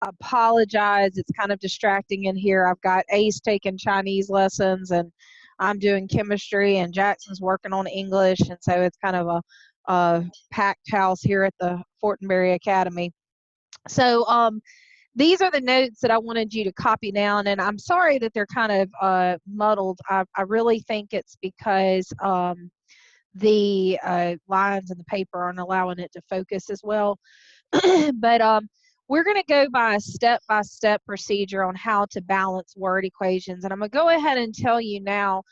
apologize. It's kind of distracting in here. I've got Ace taking Chinese lessons, and I'm doing chemistry, and Jackson's working on English. And so it's kind of a packed house here at the Fortenberry Academy. So these are the notes that I wanted you to copy down, and I'm sorry that they're kind of muddled. I really think it's because the lines in the paper aren't allowing it to focus as well. But we're going to go by a step-by-step procedure on how to balance word equations. And I'm going to go ahead and tell you now,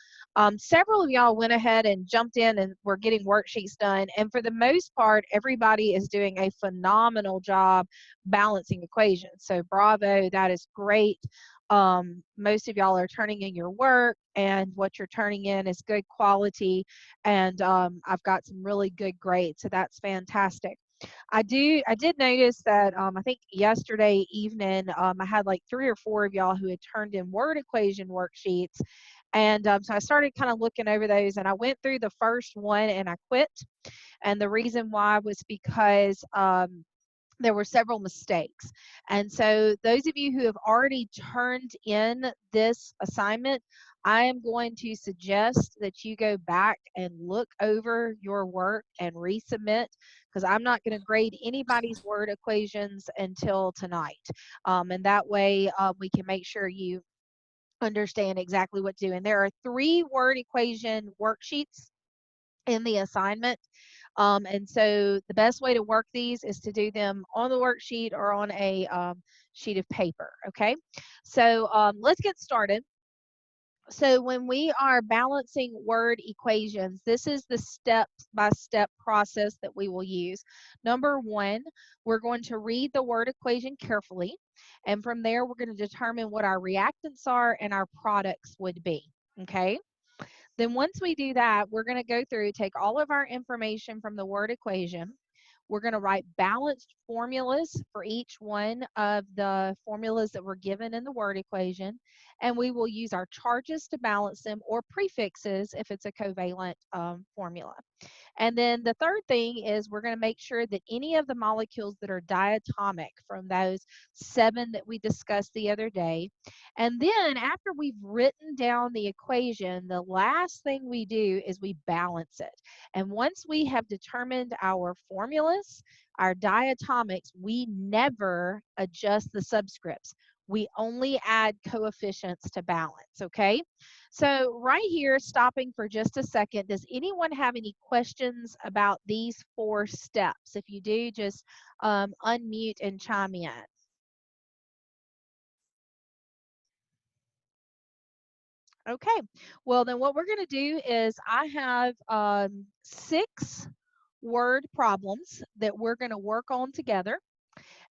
several of y'all went ahead and jumped in and were getting worksheets done. And for the most part, everybody is doing a phenomenal job balancing equations. So bravo, that is great. Most of y'all are turning in your work, and what you're turning in is good quality. And I've got some really good grades, so that's fantastic. I did notice that I think yesterday evening I had like 3 or 4 of y'all who had turned in word equation worksheets, and so I started kind of looking over those, and I went through the first one and I quit. And the reason why was because there were several mistakes. And so those of you who have already turned in this assignment, I am going to suggest that you go back and look over your work and resubmit, because I'm not going to grade anybody's word equations until tonight. And that way we can make sure you understand exactly what to do. And there are 3 word equation worksheets in the assignment. And so the best way to work these is to do them on the worksheet or on a sheet of paper, okay? So let's get started. So when we are balancing word equations, this is the step-by-step process that we will use. Number 1, we're going to read the word equation carefully, and from there we're going to determine what our reactants are and our products would be, okay? Then once we do that, we're going to go through, take all of our information from the word equation. We're going to write balanced formulas for each one of the formulas that were given in the word equation. And we will use our charges to balance them, or prefixes if it's a covalent formula. And then the third thing is we're going to make sure that any of the molecules that are diatomic from those 7 that we discussed the other day. And then after we've written down the equation, the last thing we do is we balance it. And once we have determined our formulas, our diatomics, we never adjust the subscripts. We only add coefficients to balance, okay? So right here, stopping for just a second, does anyone have any questions about these 4 steps? If you do, just unmute and chime in. Okay, well then what we're going to do is I have 6 word problems that we're going to work on together.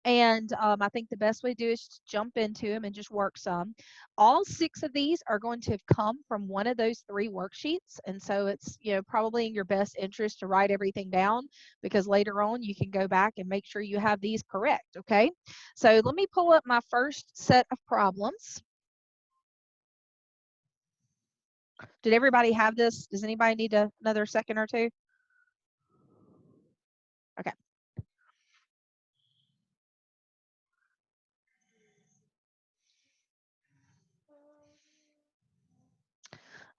And I think the best way to do is just jump into them and just work some. All 6 of these are going to have come from one of those 3 worksheets. And so it's, you know, probably in your best interest to write everything down, because later on you can go back and make sure you have these correct, okay? So let me pull up my first set of problems. Did everybody have this? Does anybody need another second or 2? Okay.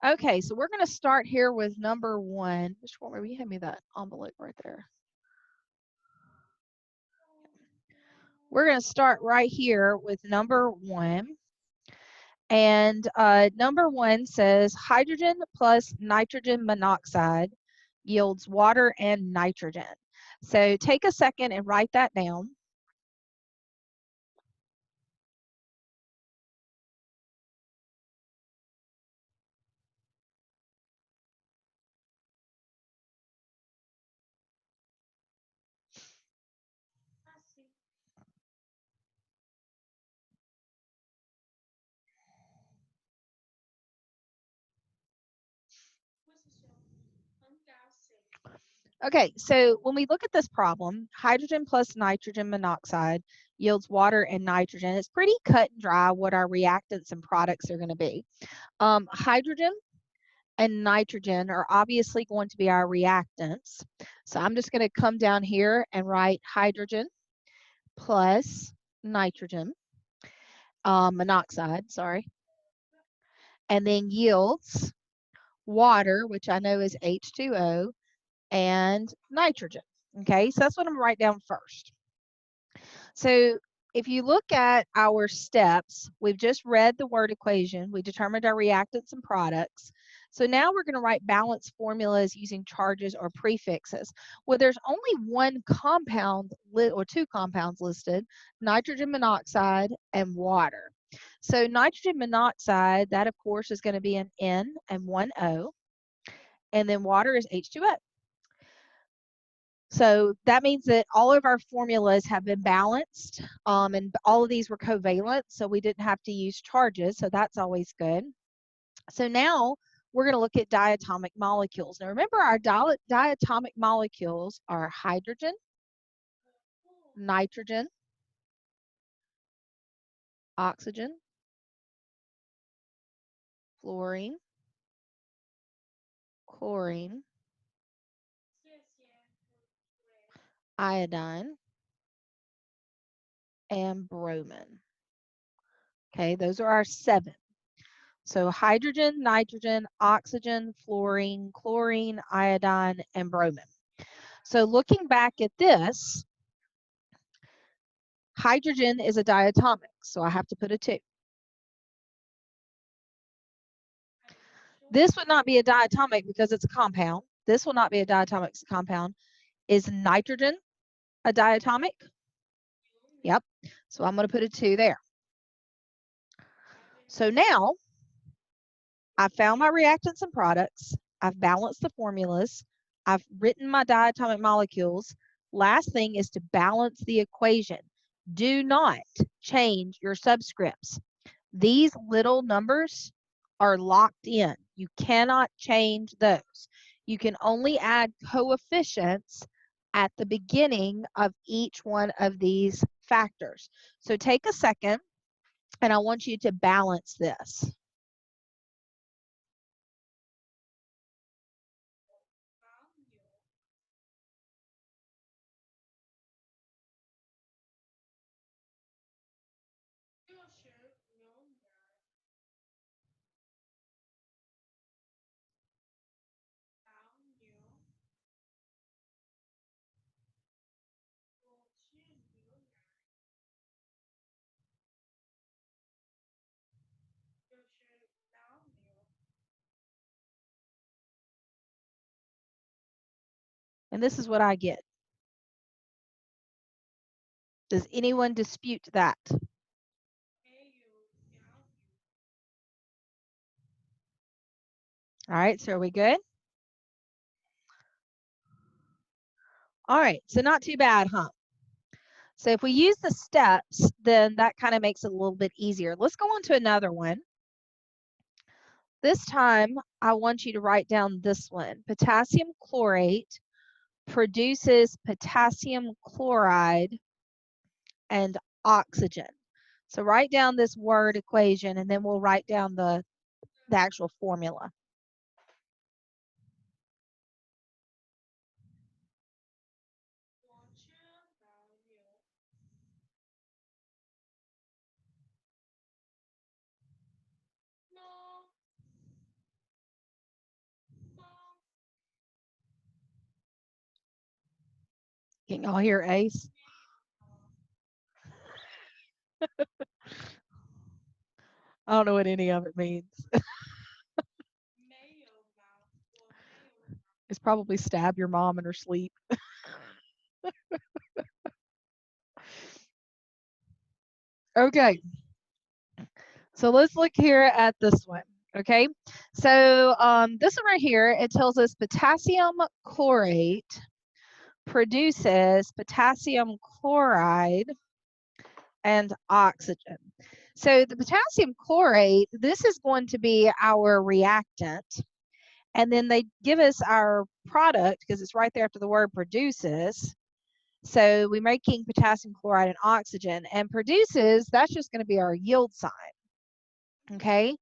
Okay, so we're going to start here with number 1. Will you hand me that envelope right there? We're going to start right here with number 1. And number 1 says hydrogen plus nitrogen monoxide yields water and nitrogen. So take a second and write that down. Okay, so when we look at this problem, hydrogen plus nitrogen monoxide yields water and nitrogen. It's pretty cut and dry what our reactants and products are going to be. Hydrogen and nitrogen are obviously going to be our reactants. So I'm just going to come down here and write hydrogen plus nitrogen, monoxide, sorry, and then yields water, which I know is H2O, and nitrogen. Okay, so that's what I'm going to write down first. So if you look at our steps, we've just read the word equation. We determined our reactants and products. So now we're going to write balance formulas using charges or prefixes. Well, there's only one compound or two compounds listed, nitrogen monoxide and water. So nitrogen monoxide, that of course is going to be an N and one O. And then water is H2O. So that means that all of our formulas have been balanced, and all of these were covalent, so we didn't have to use charges, so that's always good. So now we're going to look at diatomic molecules. Now remember, our diatomic molecules are hydrogen, nitrogen, oxygen, fluorine, chlorine, iodine, and bromine. Okay, those are our 7. So hydrogen, nitrogen, oxygen, fluorine, chlorine, iodine, and bromine. So looking back at this, hydrogen is a diatomic, so I have to put a 2. This would not be a diatomic because it's a compound. This will not be a diatomic compound. Is nitrogen a diatomic? Yep. So I'm going to put a 2 there. So now I've found my reactants and products. I've balanced the formulas. I've written my diatomic molecules. Last thing is to balance the equation. Do not change your subscripts. These little numbers are locked in. You cannot change those. You can only add coefficients at the beginning of each one of these factors. So take a second, and I want you to balance this. And this is what I get. Does anyone dispute that? All right, so are we good? All right, so not too bad, huh? So if we use the steps, then that kind of makes it a little bit easier. Let's go on to another one. This time, I want you to write down this one. Potassium chlorate produces potassium chloride and oxygen. So write down this word equation, and then we'll write down the actual formula. Can y'all hear Ace? I don't know what any of it means. It's probably stab your mom in her sleep. Okay. So let's look here at this one. Okay. So this one right here, it tells us potassium chlorate produces potassium chloride and oxygen. So the potassium chlorate, this is going to be our reactant. And then they give us our product because it's right there after the word produces. So we're making potassium chloride and oxygen, and produces, that's just going to be our yield sign. Okay,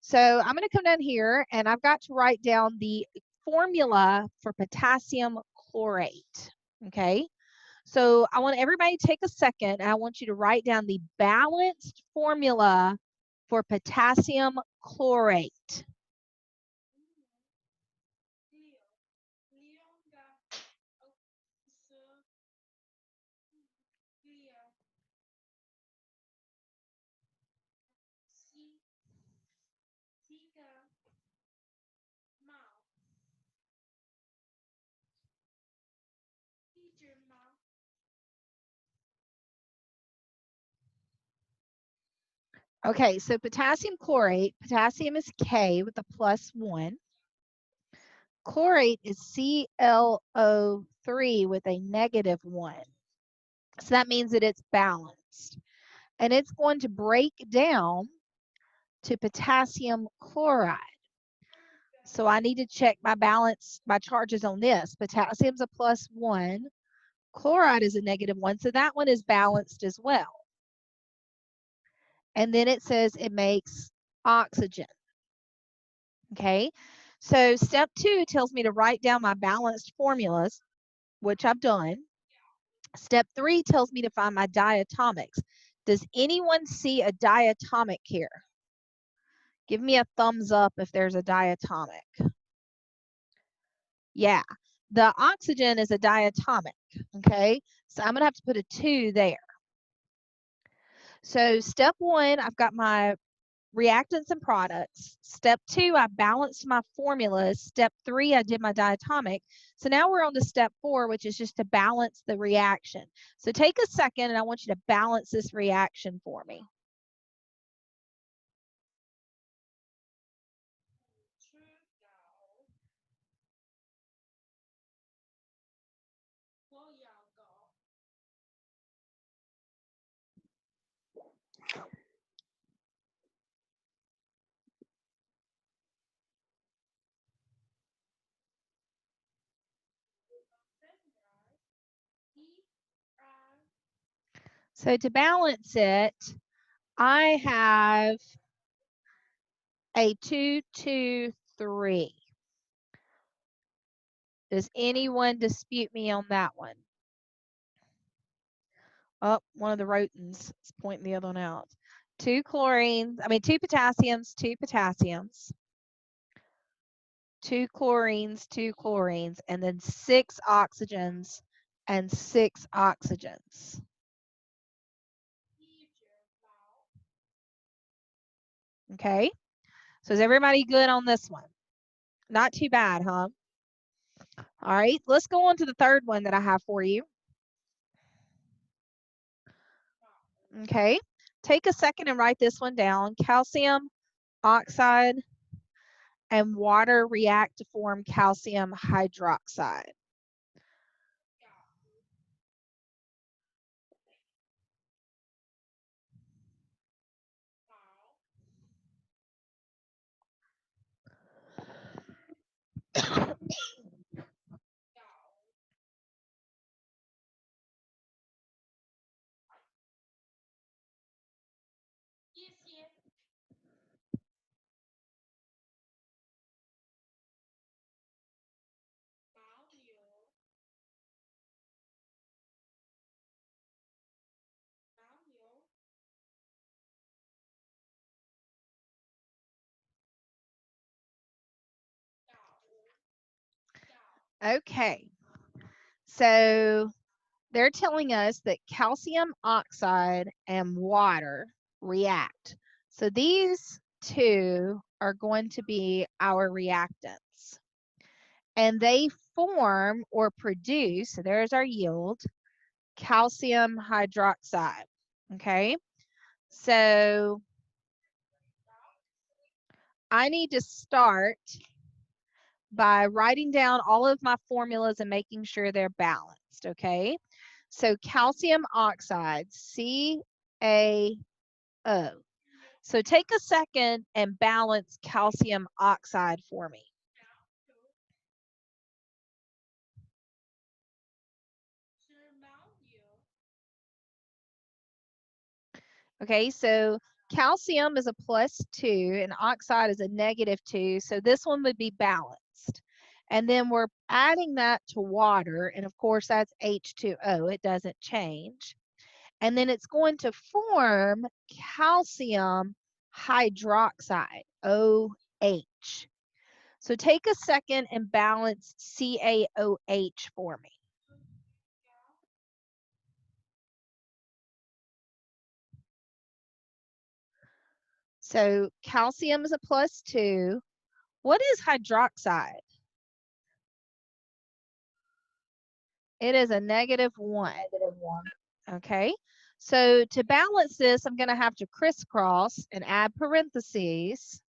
so I'm going to come down here and I've got to write down the formula for potassium chlorate. Okay, So I want everybody to take a second and I want you to write down the balanced formula for potassium chlorate. Okay, so potassium chlorate, potassium is K with a +1. Chlorate is ClO3 with a -1. So that means that it's balanced. And it's going to break down to potassium chloride. So I need to check my balance, my charges on this. Potassium's a +1, chloride is a -1, so that one is balanced as well. And then it says it makes oxygen. Okay, so step 2 tells me to write down my balanced formulas, which I've done. Step 3 tells me to find my diatomics. Does anyone see a diatomic here? Give me a thumbs up if there's a diatomic. Yeah, the oxygen is a diatomic, okay? So I'm gonna have to put a 2 there. So step 1, I've got my reactants and products. Step 2, I balanced my formulas. Step 3, I did my diatomic. So now we're on to step 4, which is just to balance the reaction. So take a second and I want you to balance this reaction for me. So to balance it, I have a 2, 2, 3. Does anyone dispute me on that one? Oh, one of the Rotens is pointing the other one out. 2 chlorines, I mean 2 potassiums, 2 potassiums. 2 chlorines, 2 chlorines, and then 6 oxygens and 6 oxygens. Okay, so is everybody good on this one? Not too bad, huh? All right, let's go on to the third one that I have for you. Okay, take a second and write this one down. Calcium oxide and water react to form calcium hydroxide. Okay, so they're telling us that calcium oxide and water react. So these two are going to be our reactants. And they form or produce, so there's our yield, calcium hydroxide. Okay, so I need to start by writing down all of my formulas and making sure they're balanced. Okay, so calcium oxide, CaO. So take a second and balance calcium oxide for me. Okay, so calcium is a +2 and oxide is a -2. So this one would be balanced. And then we're adding that to water. And of course, that's H2O. It doesn't change. And then it's going to form calcium hydroxide, OH. So take a second and balance CaOH for me. So calcium is a +2. What is hydroxide? It is a -1. Okay. So to balance this, I'm going to have to crisscross and add parentheses.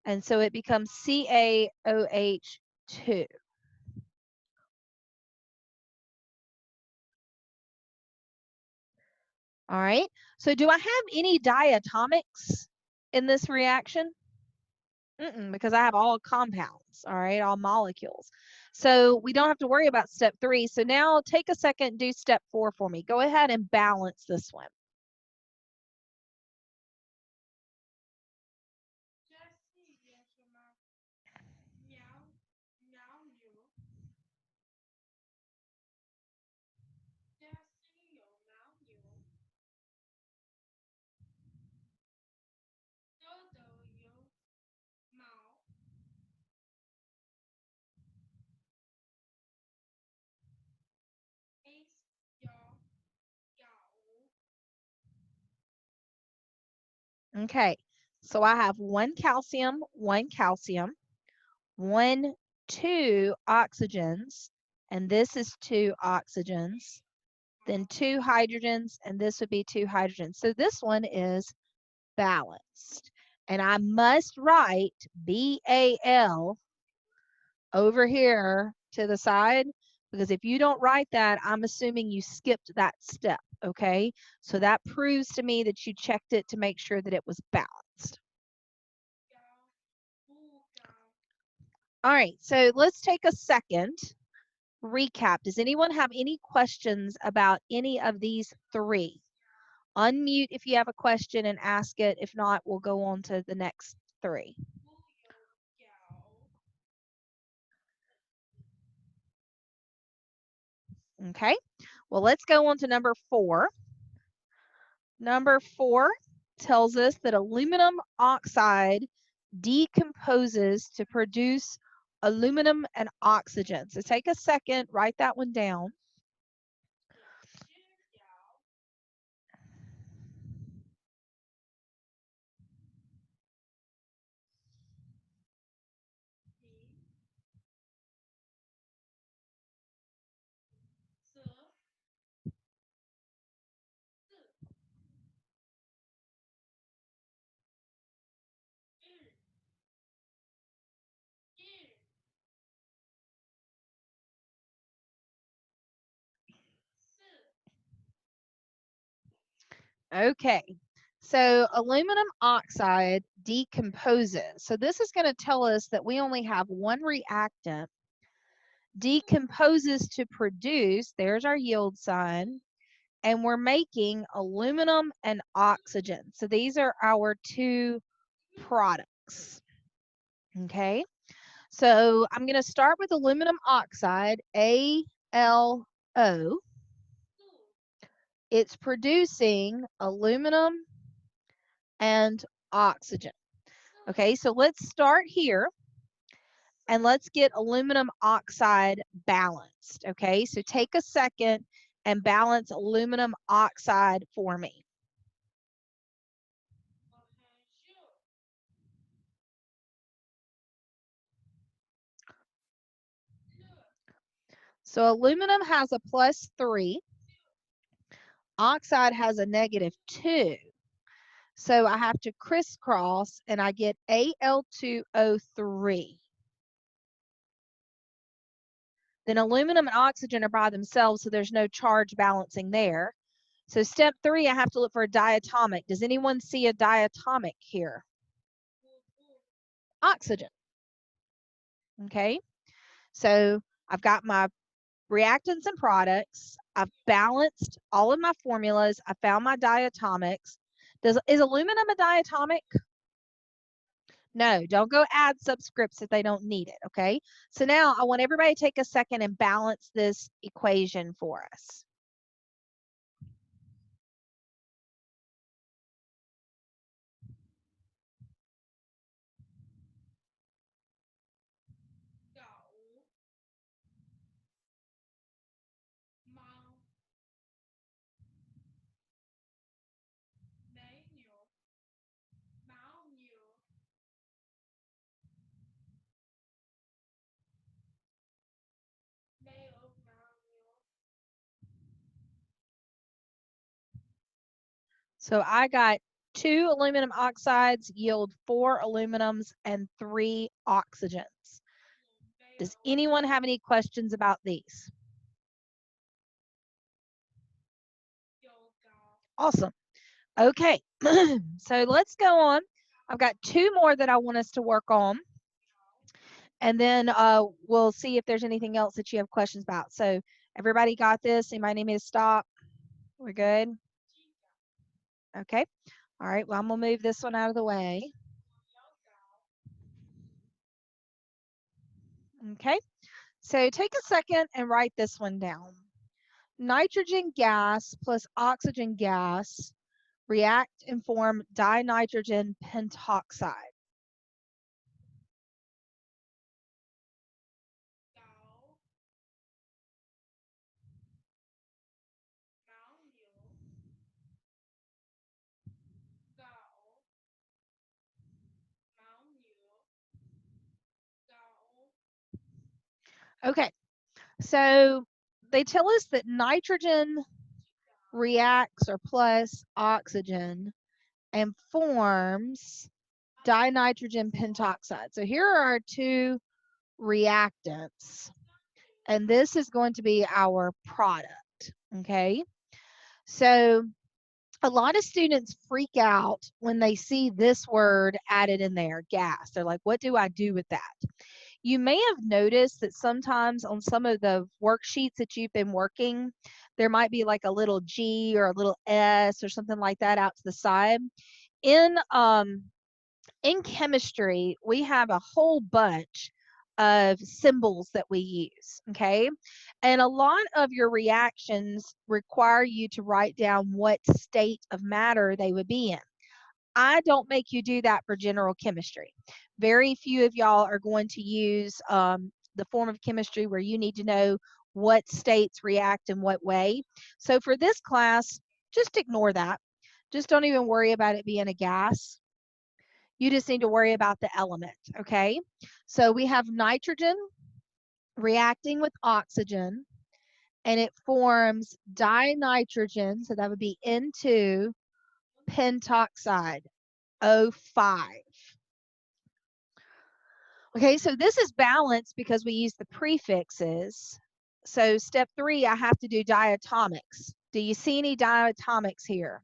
And so it becomes CaOH2. All right. So do I have any diatomics in this reaction? Because I have all compounds, all right, all molecules. So we don't have to worry about step 3. So now take a second and do step 4 for me. Go ahead and balance this one. Okay, so I have 1 calcium, 1 calcium, 1, 2 oxygens, and this is 2 oxygens, then 2 hydrogens, and this would be 2 hydrogens. So this one is balanced. And I must write BAL over here to the side, because if you don't write that, I'm assuming you skipped that step, okay? So that proves to me that you checked it to make sure that it was balanced. All right, so let's take a second. Recap. Does anyone have any questions about any of these 3? Unmute if you have a question and ask it. If not, we'll go on to the next 3. Okay, well, let's go on to number 4. Number 4 tells us that aluminum oxide decomposes to produce aluminum and oxygen. So take a second, write that one down. Okay, so aluminum oxide decomposes. So this is going to tell us that we only have one reactant, decomposes to produce, there's our yield sign, and we're making aluminum and oxygen. So these are our 2 products. Okay, so I'm going to start with aluminum oxide, AlO. It's producing aluminum and oxygen. Okay, so let's start here and let's get aluminum oxide balanced. Okay, so take a second and balance aluminum oxide for me. So aluminum has a +3, oxide has a -2. So I have to crisscross and I get Al2O3. Then aluminum and oxygen are by themselves, so there's no charge balancing there. So step 3, I have to look for a diatomic. Does anyone see a diatomic here? Oxygen. Okay, so I've got my reactants and products. I've balanced all of my formulas. I found my diatomics. Is aluminum a diatomic? No, don't go add subscripts if they don't need it, okay? So now I want everybody to take a second and balance this equation for us. So I got 2 aluminum oxides yield 4 aluminums and 3 oxygens. Does anyone have any questions about these? Awesome. Okay, so let's go on. I've got 2 more that I want us to work on. And then we'll see if there's anything else that you have questions about. So everybody got this? Anybody need me to stop? We're good? Okay. All right, well, I'm going to move this one out of the way. Okay, so take a second and write this one down. Nitrogen gas plus oxygen gas react and form dinitrogen pentoxide. Okay, so they tell us that nitrogen reacts or plus oxygen and forms dinitrogen pentoxide. So here are our 2 reactants, and this is going to be our product, okay? So a lot of students freak out when they see this word added in there, gas. They're like, what do I do with that? You may have noticed that sometimes on some of the worksheets that you've been working, there might be like a little G or a little S or something like that out to the side. In chemistry, we have a whole bunch of symbols that we use, okay? And a lot of your reactions require you to write down what state of matter they would be in. I don't make you do that for general chemistry. Very few of y'all are going to use the form of chemistry where you need to know what states react in what way. So for this class, just ignore that. Just don't even worry about it being a gas. You just need to worry about the element, okay? So we have nitrogen reacting with oxygen, and it forms dinitrogen, so that would be N2 pentoxide, O5. Okay, so this is balanced because we use the prefixes. So step 3, I have to do diatomics. Do you see any diatomics here?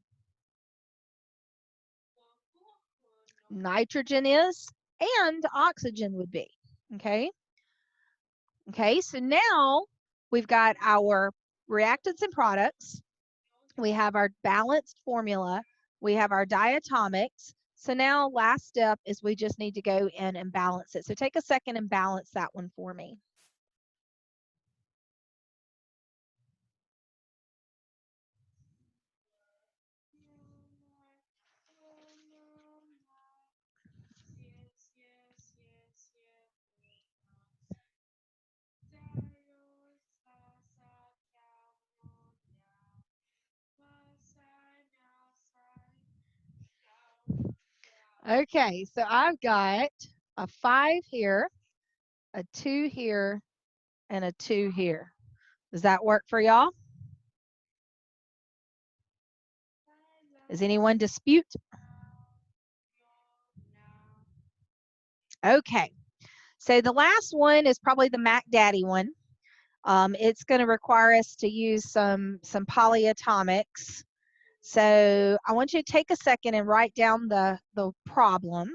Nitrogen is, and oxygen would be, okay? Okay, so now we've got our reactants and products. We have our balanced formula. We have our diatomics. So now last step is we just need to go in and balance it. So take a second and balance that one for me. Okay, so I've got a 5 here, a 2 here, and a 2 here. Does that work for y'all? Does anyone dispute? Okay, so the last one is probably the Mac Daddy one. It's going to require us to use some polyatomics. So I want you to take a second and write down the problem.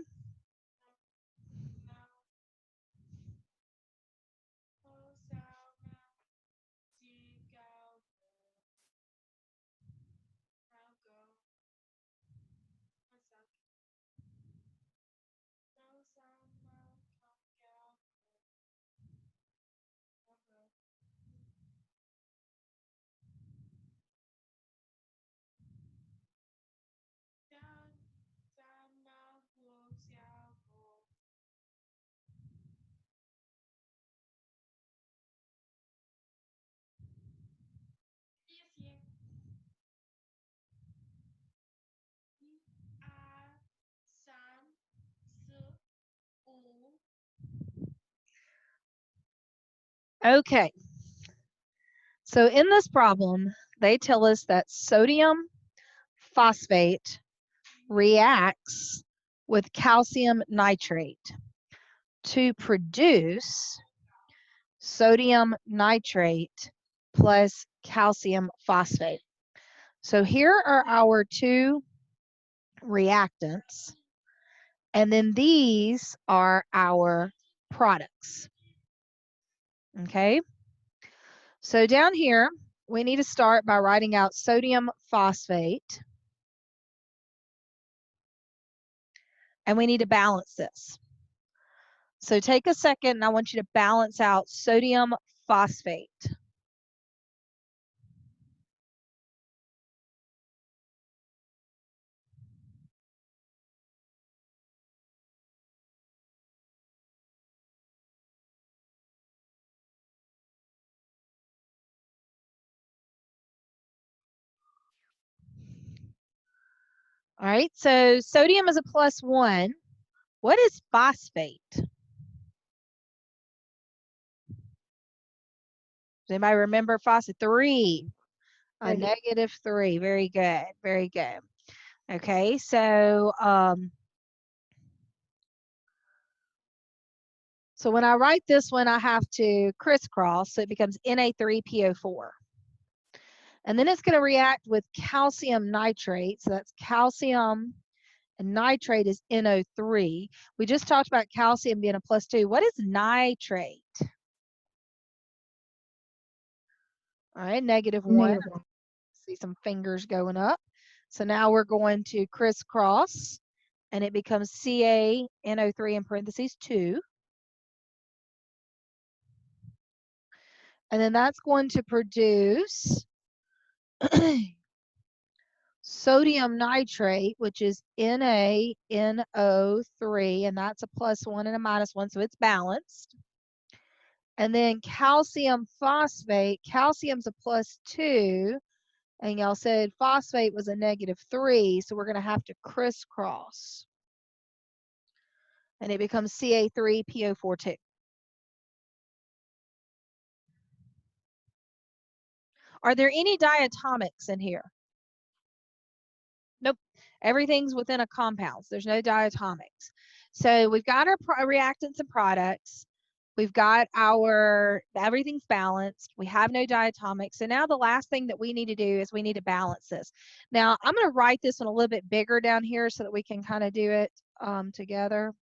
Okay. So in this problem, they tell us that sodium phosphate reacts with calcium nitrate to produce sodium nitrate plus calcium phosphate. So here are our two reactants, and then these are our products. Okay, so down here, we need to start by writing out sodium phosphate, and we need to balance this. So take a second, and I want you to balance out sodium phosphate. All right, so sodium is a +1. What is phosphate? Does anybody remember phosphate? 3. A -3. Very good. Very good. Okay, so when I write this one, I have to crisscross, so it becomes Na3PO4. And then it's going to react with calcium nitrate. So that's calcium, and nitrate is NO3. We just talked about calcium being a +2. What is nitrate? All right, -1. See some fingers going up. So now we're going to crisscross, and it becomes CaNO3 in parentheses 2. And then that's going to produce sodium nitrate, which is NaNO3, and that's a +1 and a -1, so it's balanced. And then calcium phosphate, calcium's a +2, and y'all said phosphate was a -3, so we're going to have to crisscross. And it becomes Ca3PO42. Are there any diatomics in here? Nope. Everything's within a compound. So there's no diatomics. So we've got our reactants and products. We've got everything's balanced. We have no diatomics. So now the last thing that we need to do is we need to balance this. Now I'm going to write this one a little bit bigger down here so that we can kind of do it together.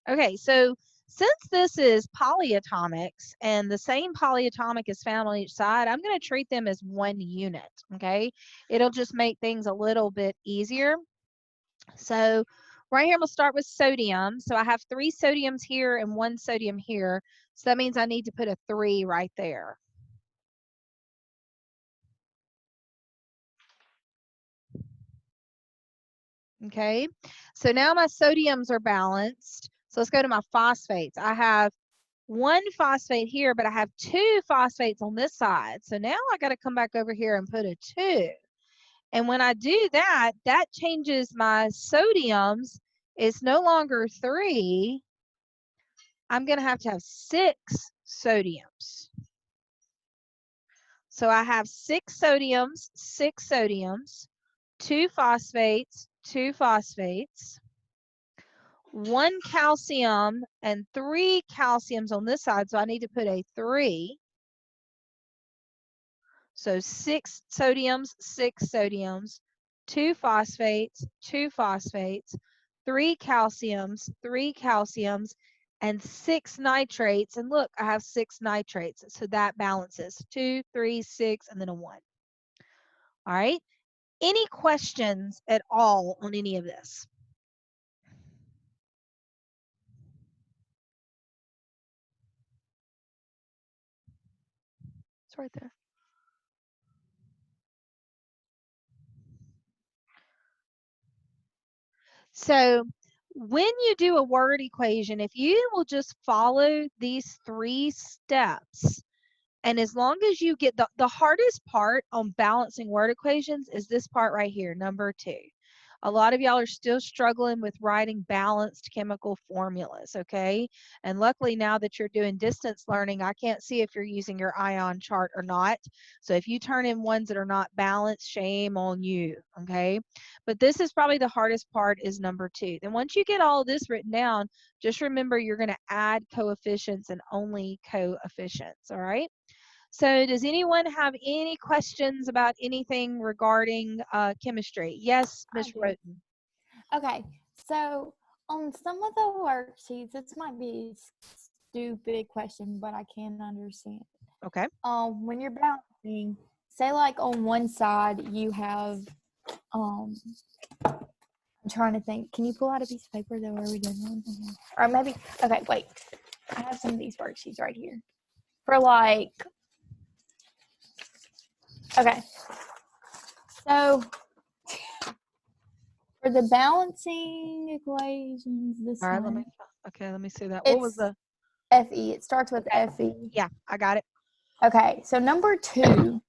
Okay, so since this is polyatomics and the same polyatomic is found on each side, I'm going to treat them as one unit, okay? It'll just make things a little bit easier. So right here, I'm going to start with sodium. So I have 3 sodiums here and 1 sodium here. So that means I need to put a 3 right there. Okay, so now my sodiums are balanced. So let's go to my phosphates. I have 1 phosphate here, but I have 2 phosphates on this side. So now I got to come back over here and put a 2. And when I do that, that changes my sodiums. It's no longer 3. I'm going to have 6 sodiums. So I have 6 sodiums, 2 phosphates, 2 phosphates, 1 calcium, and 3 calciums on this side. So I need to put a 3. So 6 sodiums, 2 phosphates, 2 phosphates, 3 calciums, and 6 nitrates. And look, I have 6 nitrates. So that balances 2, 3, 6, and then a 1. All right. Any questions at all on any of this? It's right there. So when you do a word equation, if you will just follow these 3 steps, and as long as you get the hardest part on balancing word equations is this part right here, number 2. A lot of y'all are still struggling with writing balanced chemical formulas, okay? And luckily now that you're doing distance learning, I can't see if you're using your ion chart or not. So if you turn in ones that are not balanced, shame on you, okay? But this is probably the hardest part is number 2. Then once you get all of this written down, just remember you're going to add coefficients and only coefficients, all right? So does anyone have any questions about anything regarding chemistry? Yes, Ms. Roten. Okay, so on some of the worksheets, this might be a stupid question, but I can understand. Okay. When you're balancing, say like on one side you have, I'm trying to think. Can you pull out a piece of paper though? Are we doing one? Or maybe, okay, wait. I have some of these worksheets right here. For like, okay. So for the balancing equations, this All right, one. let me see that. What was the FE? It starts with FE. Yeah, I got it. Okay, so number 2,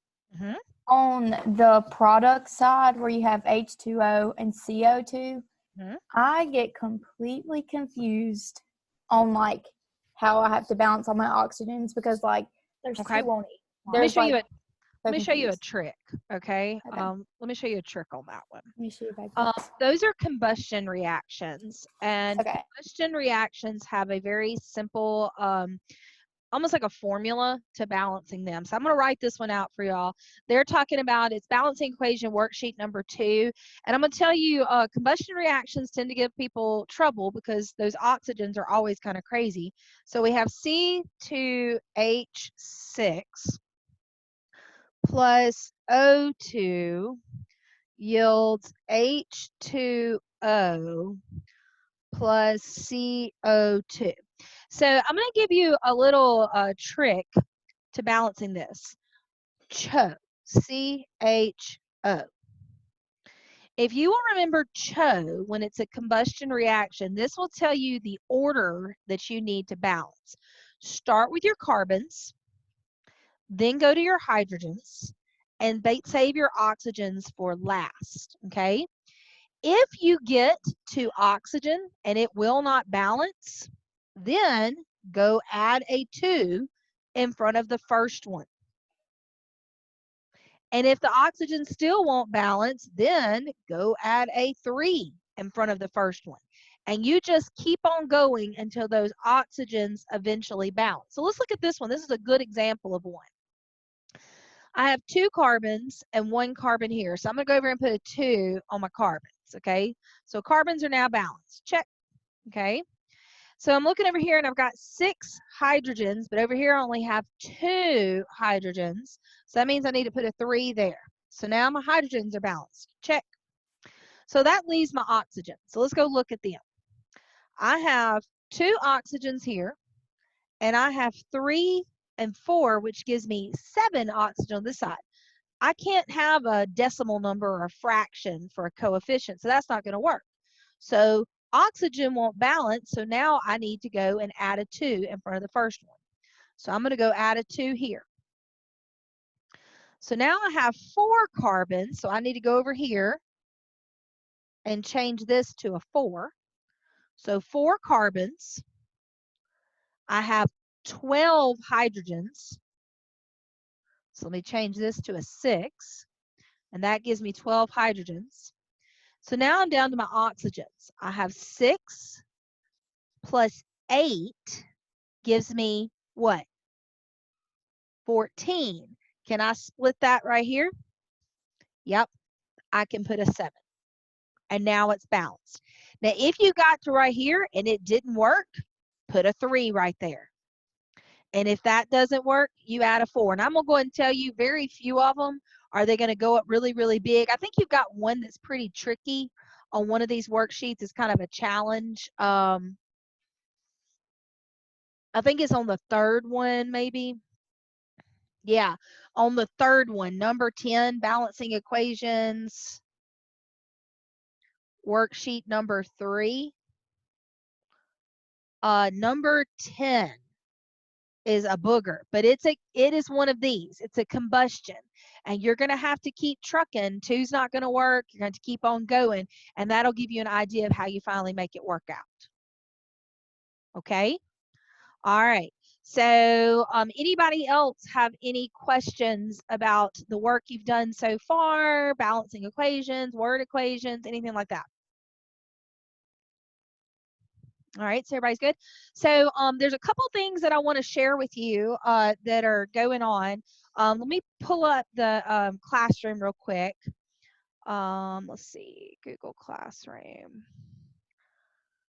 on the product side where you have H2O and CO2, I get completely confused on like how I have to balance all my oxygens because like there's 2 on each. Let me show you a trick, okay? Let me show you a trick on that one. Let me show you those are combustion reactions, and combustion reactions have a very simple almost like a formula to balancing them. So I'm going to write this one out for y'all. They're talking about it's balancing equation worksheet number 2. And I'm going to tell you combustion reactions tend to give people trouble because those oxygens are always kind of crazy. So we have C2H6 plus O2 yields H2O plus CO2. So I'm going to give you a little trick to balancing this. CHO, C-H-O. If you will remember CHO, when it's a combustion reaction, this will tell you the order that you need to balance. Start with your carbons, then go to your hydrogens, and save your oxygens for last, okay? If you get to oxygen and it will not balance, then go add a 2 in front of the first one. And if the oxygen still won't balance, then go add a 3 in front of the first one. And you just keep on going until those oxygens eventually balance. So let's look at this one. This is a good example of one. I have 2 carbons and 1 carbon here. So I'm going to go over and put a 2 on my carbons, okay? So carbons are now balanced. Check, okay? So I'm looking over here and I've got 6 hydrogens, but over here I only have 2 hydrogens. So that means I need to put a 3 there. So now my hydrogens are balanced. Check. So that leaves my oxygen. So let's go look at them. I have 2 oxygens here, and I have 3 and 4, which gives me 7 oxygen on this side. I can't have a decimal number or a fraction for a coefficient, so that's not going to work. So oxygen won't balance, so now I need to go and add a 2 in front of the first one. So I'm going to go add a 2 here. So now I have 4 carbons, so I need to go over here and change this to a 4. So 4 carbons. I have 12 hydrogens. So let me change this to a 6, and that gives me 12 hydrogens. So now I'm down to my oxygens. I have 6 plus 8 gives me what? 14. Can I split that right here? Yep, I can put a 7. And now it's balanced. Now, if you got to right here and it didn't work, put a 3 right there. And if that doesn't work, you add a 4. And I'm going to go ahead and tell you very few of them are they going to go up really, really big. I think you've got one that's pretty tricky on one of these worksheets. It's kind of a challenge. I think it's on the 3rd one, maybe. Yeah, on the 3rd one, number 10, balancing equations, worksheet number 3. Number 10 is a booger, but it is one of these. It's a combustion, and you're going to have to keep trucking. 2's not going to work. You're going to keep on going, and that'll give you an idea of how you finally make it work out. Okay? All right. So anybody else have any questions about the work you've done so far, balancing equations, word equations, anything like that? All right, so everybody's good. So there's a couple things that I want to share with you that are going on. Let me pull up the classroom real quick. Let's see, Google Classroom.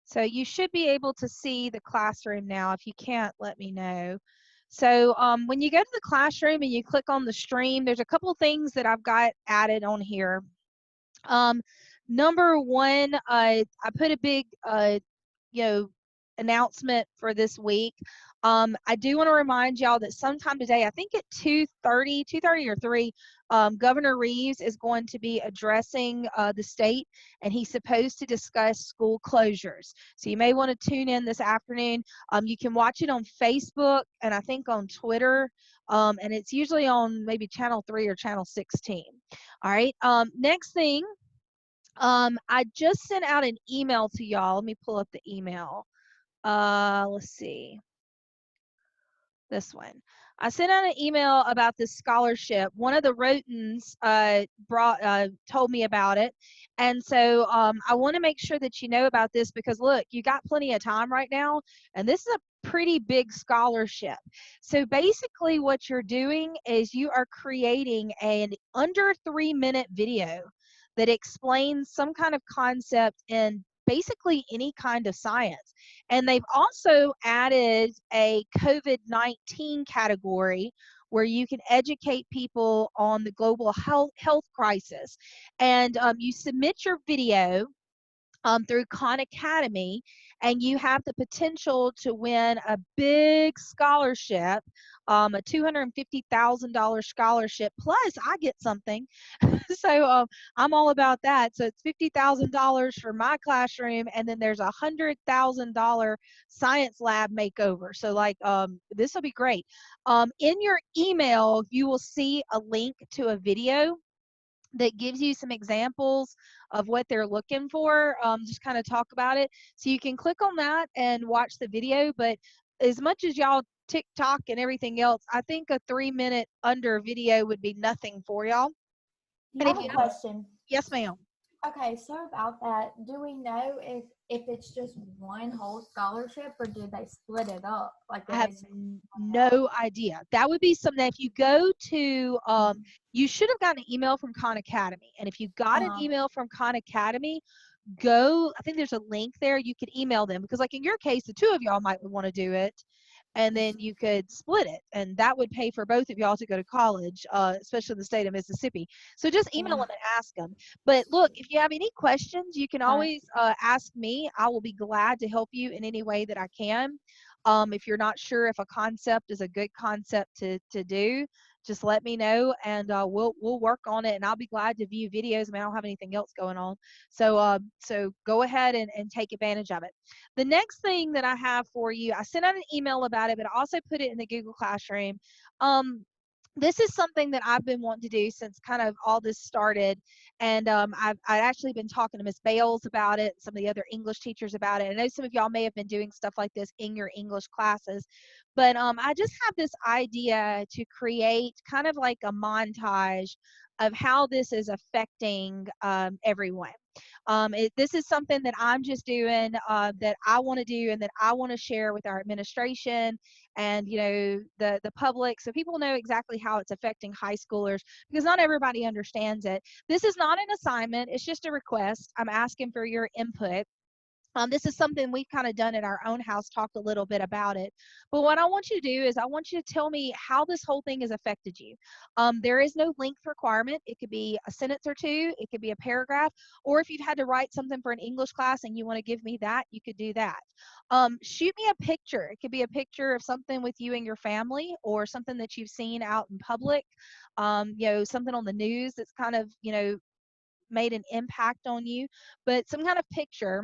So you should be able to see the classroom now. If you can't, let me know. So when you go to the classroom and you click on the stream, there's a couple things that I've got added on here. Number one, I put a big, announcement for this week. I do want to remind y'all that sometime today, I think at 2:30 or 3, Governor Reeves is going to be addressing the state, and he's supposed to discuss school closures. So you may want to tune in this afternoon. You can watch it on Facebook and I think on Twitter, and it's usually on maybe Channel 3 or Channel 16. All right. Next thing, I just sent out an email to y'all. Let me pull up the email. Let's see. This one. I sent out an email about this scholarship. One of the Rotens told me about it. And so I want to make sure that you know about this because look, you got plenty of time right now. And this is a pretty big scholarship. So basically what you're doing is you are creating an under 3-minute video that explains some kind of concept in basically any kind of science. And they've also added a COVID-19 category where you can educate people on the global health crisis. And you submit your video through Khan Academy, and you have the potential to win a big scholarship, a $250,000 scholarship, plus I get something. So I'm all about that. So it's $50,000 for my classroom, and then there's a $100,000 science lab makeover. So like this will be great. In your email, you will see a link to a video that gives you some examples of what they're looking for. Just kind of talk about it. So you can click on that and watch the video. But as much as y'all TikTok and everything else, I think a 3-minute under video would be nothing for y'all. I have a question. Yes, ma'am. Okay, so about that, do we know if it's just one whole scholarship or do they split it up? Like I have no idea. That would be something that if you go to, you should have gotten an email from Khan Academy. And if you got an email from Khan Academy, I think there's a link there. You could email them because like in your case, the two of y'all might want to do it. And then you could split it, and that would pay for both of y'all to go to college, especially in the state of Mississippi. So just email them and ask them. But look, if you have any questions, you can always ask me. I will be glad to help you in any way that I can. If you're not sure if a concept is a good concept to do, just let me know, and we'll work on it. And I'll be glad to view videos. I mean, I don't have anything else going on, so go ahead and take advantage of it. The next thing that I have for you, I sent out an email about it, but I also put it in the Google Classroom. This is something that I've been wanting to do since kind of all this started. And I've actually been talking to Miss Bales about it, some of the other English teachers about it. I know some of y'all may have been doing stuff like this in your English classes, but I just have this idea to create kind of like a montage of how this is affecting everyone. This is something that I'm just doing that I want to do and that I want to share with our administration and the public, so people know exactly how it's affecting high schoolers, because not everybody understands it. This is not an assignment, it's just a request. I'm asking for your input. This is something we've kind of done in our own house, talked a little bit about it. But what I want you to do is I want you to tell me how this whole thing has affected you. There is no length requirement. It could be a sentence or two. It could be a paragraph. Or if you've had to write something for an English class and you want to give me that, you could do that. Shoot me a picture. It could be a picture of something with you and your family, or something that you've seen out in public, something on the news that's kind of, made an impact on you. But some kind of picture.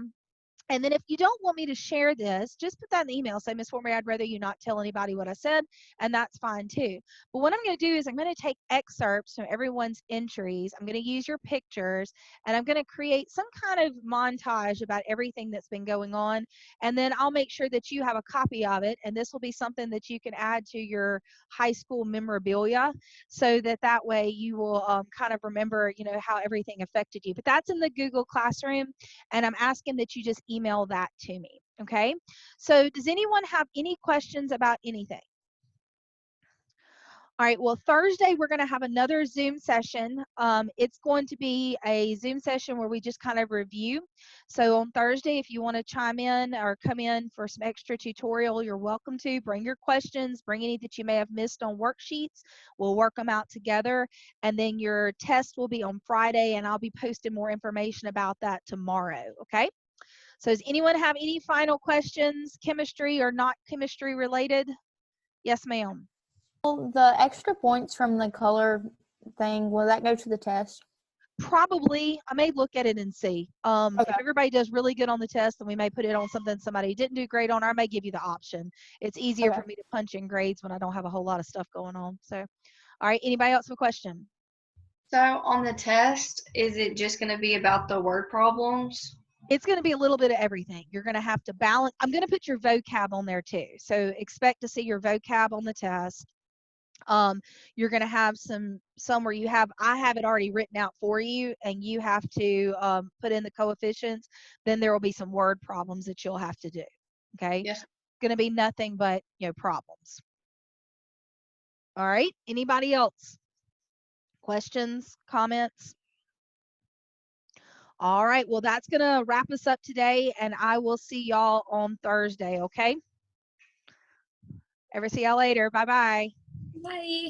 And then if you don't want me to share this, just put that in the email. Say, Ms. Former, I'd rather you not tell anybody what I said, and that's fine too. But what I'm going to do is I'm going to take excerpts from everyone's entries. I'm going to use your pictures, and I'm going to create some kind of montage about everything that's been going on. And then I'll make sure that you have a copy of it, and this will be something that you can add to your high school memorabilia, so that that way you will kind of remember, you know, how everything affected you. But that's in the Google Classroom, and I'm asking that you just email that to me, okay? So does anyone have any questions about anything? All right, well, Thursday, we're going to have another Zoom session. It's going to be a Zoom session where we just kind of review. So on Thursday, if you want to chime in or come in for some extra tutorial, you're welcome to. Bring your questions, bring any that you may have missed on worksheets. We'll work them out together. And then your test will be on Friday, and I'll be posting more information about that tomorrow, okay? So does anyone have any final questions, chemistry or not chemistry related? Yes, ma'am. The extra points from the color thing, will that go to the test? Probably. I may look at it and see. Okay. If everybody does really good on the test, then we may put it on something somebody didn't do great on, or I may give you the option. It's easier for me to punch in grades when I don't have a whole lot of stuff going on. So, all right, anybody else have a question? So on the test, is it just going to be about the word problems? It's going to be a little bit of everything. You're going to have to balance. I'm going to put your vocab on there too. So expect to see your vocab on the test. You're going to have some where you have, I have it already written out for you, and you have to put in the coefficients. Then there will be some word problems that you'll have to do. Okay. Yes. It's going to be nothing but, you know, problems. All right. Anybody else? Questions, comments? All right. Well, that's going to wrap us up today, and I will see y'all on Thursday. Okay. Ever see y'all later. Bye-bye. Bye.